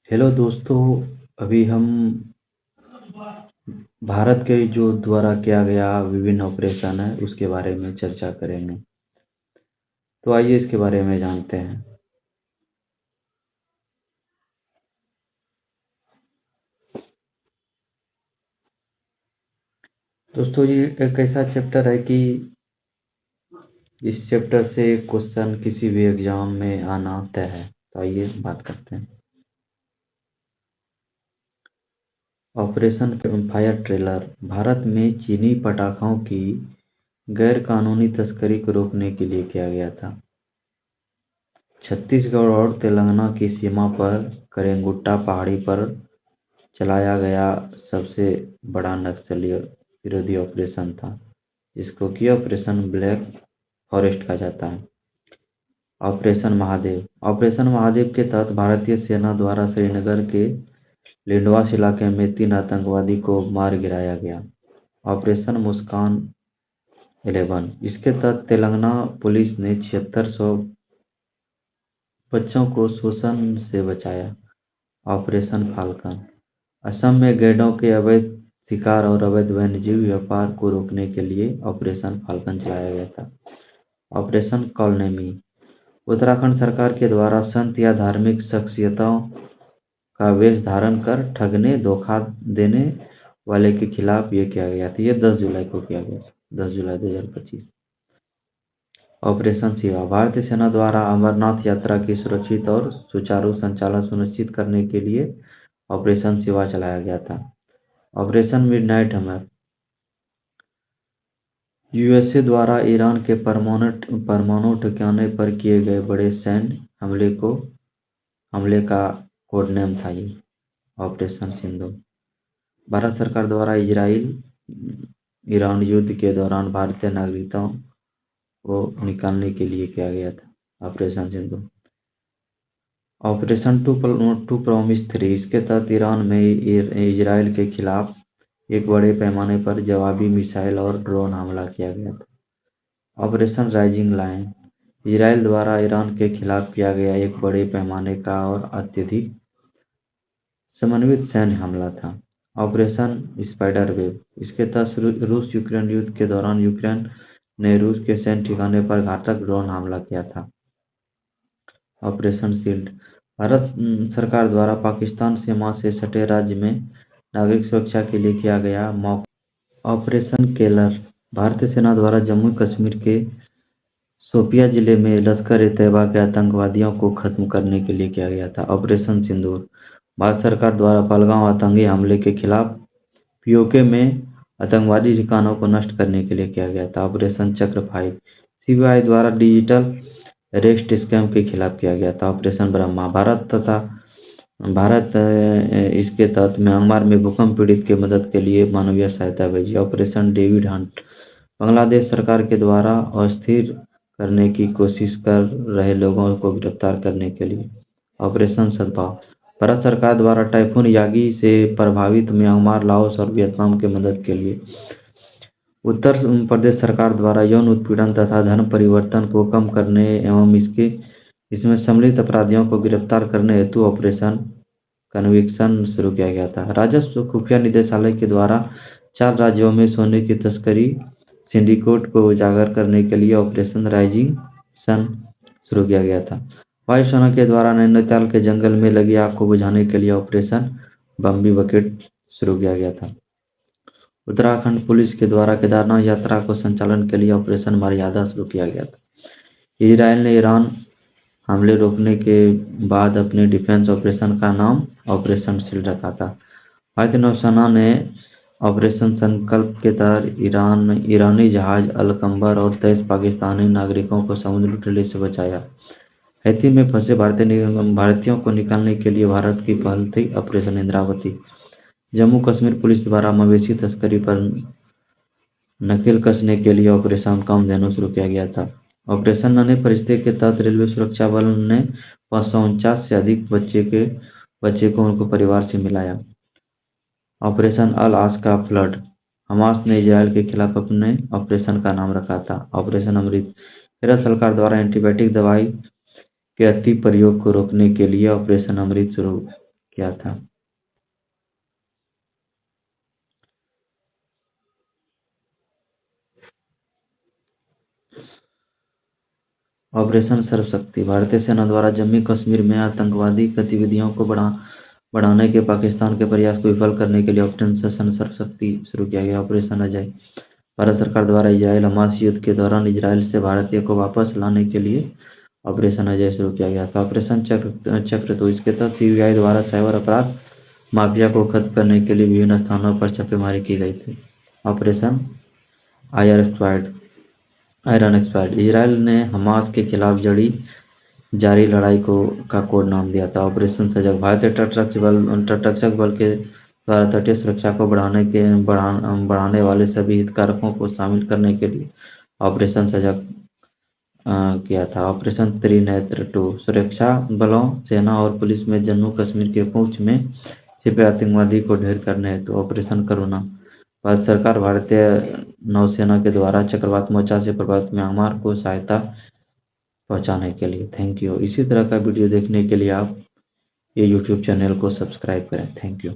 Hello दोस्तों। अभी हम भारत के जो द्वारा किया गया विभिन्न ऑपरेशन है उसके बारे में चर्चा करेंगे। तो आइए इसके बारे में जानते हैं। दोस्तों, ये एक ऐसा चैप्टर है कि इस चैप्टर से क्वेश्चन किसी भी एग्जाम में आना तय है। तो आइए बात करते हैं। ऑपरेशन फायर ट्रेलर भारत में चीनी पटाखों की गैर कानूनी तस्करी को रोकने के लिए किया गया था। छत्तीसगढ़ और तेलंगाना की सीमा पर करेंगुट्टा पहाड़ी पर चलाया गया सबसे बड़ा नक्सली विरोधी ऑपरेशन था, जिसको कि ऑपरेशन ब्लैक फॉरेस्ट कहा जाता है। ऑपरेशन महादेव के तहत भारतीय सेना द्वारा श्रीनगर के लिंडवास इलाके में 3 आतंकवादी को मार गिराया गया। ऑपरेशन मुस्कान 11 इसके तहत तेलंगाना पुलिस ने 7600 बच्चों को शोषण से बचाया। ऑपरेशन फाल्कन असम में गैंडों के अवैध शिकार और अवैध वन्यजीव व्यापार को रोकने के लिए ऑपरेशन फाल्कन चलाया गया था। ऑपरेशन कॉलनेमी उत्तराखंड सरकार के द्वारा संत या धार्मिक शख्सियतों का वेश धारण कर ठगने धोखा देने वाले के खिलाफ ये किया गया था। ये 10 जुलाई को किया गया था, 10 जुलाई 2025। ऑपरेशन शिवा भारतीय सेना द्वारा अमरनाथ यात्रा की सुरक्षित और सुचारू संचालन सुनिश्चित करने के लिए ऑपरेशन शिवा चलाया गया था। ऑपरेशन मिडनाइट हमर यूएसए द्वारा ईरान के परमाणु ठिकाने पर किए गए बड़े सैन्य हमले का कोड नेम था ये ऑपरेशन सिंधु। भारत सरकार द्वारा इजराइल ईरान युद्ध के दौरान भारतीय नागरिकों को निकालने के लिए किया गया था operation Sindhu. Operation true promise 3 इसके तहत ईरान में इजराइल के खिलाफ एक बड़े पैमाने पर जवाबी मिसाइल और ड्रोन हमला किया गया था। ऑपरेशन राइजिंग लायन इजराइल द्वारा ईरान के खिलाफ किया गया एक बड़े पैमाने का और अत्यधिक समन्वित सैन्य हमला था। ऑपरेशन स्पाइडर वेब इसके तहत रूस यूक्रेन युद्ध के दौरान यूक्रेन ने रूस के सैन्य ठिकाने पर घातक ड्रोन हमला किया था। ऑपरेशन शील्ड भारत सरकार द्वारा पाकिस्तान सीमा से सटे राज्य में नागरिक सुरक्षा के लिए किया गया मॉक ऑपरेशन केलर भारतीय सेना द्वारा जम्मू कश्मीर के शोपिया जिले में लश्कर-ए-तैयबा के आतंकवादियों को खत्म करने के लिए किया गया था। ऑपरेशन सिंदूर भारत सरकार द्वारा पहलगाम आतंकी हमले के खिलाफ पीओके में आतंकवादी ठिकानों को नष्ट करने के लिए किया गया था। ऑपरेशन चक्र 5 सीबीआई द्वारा डिजिटल अरेस्ट स्कैम के खिलाफ किया गया था। ऑपरेशन ब्रह्मा भारत इसके तहत म्यांमार में भूकंप पीड़ित की मदद के लिए मानवीय सहायता भेजी। ऑपरेशन डेविड हंट बांग्लादेश सरकार के द्वारा अस्थिर करने की कोशिश कर रहे लोगों को गिरफ्तार करने के लिए। ऑपरेशन सद्भाव भारत सरकार द्वारा टाइफून यागी से प्रभावित म्यांमार, लाओस और वियतनाम की मदद के लिए। उत्तर प्रदेश सरकार द्वारा यौन उत्पीड़न तथा धर्म परिवर्तन को कम करने एवं इसमें सम्मिलित अपराधियों को गिरफ्तार करने हेतु ऑपरेशन कन्विक्शन शुरू किया गया था। राजस्व खुफिया निदेशालय के द्वारा 4 राज्यों में सोने की तस्करी सिंडिकेट को उजागर करने के लिए ऑपरेशन राइजिंग सन शुरू किया गया था। वायुसेना के द्वारा नैनीताल के जंगल में लगी आग को बुझाने के लिए ऑपरेशन बम्बी बकेट शुरू किया गया था। उत्तराखंड पुलिस के द्वारा केदारनाथ यात्रा को संचालन के लिए ऑपरेशन मर्यादा शुरू किया गया था। इजराइल ने ईरान हमले रोकने के बाद अपने डिफेंस ऑपरेशन का नाम ऑपरेशन शील्ड रखा था। भारतीय नौसेना ने ऑपरेशन संकल्प के तहत ईरानी जहाज अल-कंबर और 23 पाकिस्तानी नागरिकों को समुद्री लुटेरे से बचाया। हैती में फंसे भारतीयों को निकालने के लिए भारत की पहल थी ऑपरेशन इंद्रावती। जम्मू कश्मीर पुलिस द्वारा मवेशी तस्करी पर नकेल कसने के लिए ऑपरेशन कामधेनु शुरू किया गया था। ऑपरेशन नन्हे फरिश्ते के तहत रेलवे सुरक्षा बल ने 549 से अधिक बच्चे को उनके परिवार से मिलाया। ऑपरेशन अल आस्का फ्लड हमास ने इजराइल के खिलाफ अपने ऑपरेशन का नाम रखा था। ऑपरेशन अमृत केरल सरकार द्वारा एंटीबायोटिक दवाई के अति प्रयोग को रोकने के लिए ऑपरेशन अमृत शुरू किया था। ऑपरेशन सर्वशक्ति भारतीय सेना द्वारा जम्मू कश्मीर में आतंकवादी गतिविधियों को बढ़ाने के पाकिस्तान के प्रयास को विफल करने के लिए ऑपरेशन सर्वशक्ति शुरू किया गया। ऑपरेशन अजय भारत सरकार द्वारा इजराइल हमास युद्ध के दौरान इजराइल से भारतीयों को वापस लाने के लिए ऑपरेशन अजय शुरू किया गया था। ऑपरेशन चक्र तो इसके तहत सीबीआई द्वारा साइबर अपराध माफिया को खत्म करने के लिए विभिन्न स्थानों पर छापेमारी की गई थी। ऑपरेशन आयरन एक्सपायर्ड इजराइल ने हमास के खिलाफ जारी लड़ाई का कोड नाम दिया था। ऑपरेशन सजग भारतीय तटरक्षक बल के द्वारा तटीय सुरक्षा को बढ़ाने वाले सभी हितधारकों को शामिल करने के लिए ऑपरेशन सजग किया था। ऑपरेशन त्रिनेत्र 2 सुरक्षा बलों सेना और पुलिस में जम्मू कश्मीर के पूंछ में छिपे आतंकवादी को ढेर करने हेतु ऑपरेशन करुणा भारत सरकार भारतीय नौसेना के द्वारा चक्रवात मोर्चा से प्रभावित म्यांमार को सहायता पहुंचाने के लिए। Thank you. इसी तरह का वीडियो देखने के लिए आप ये यूट्यूब चैनल को सब्सक्राइब करें। Thank you.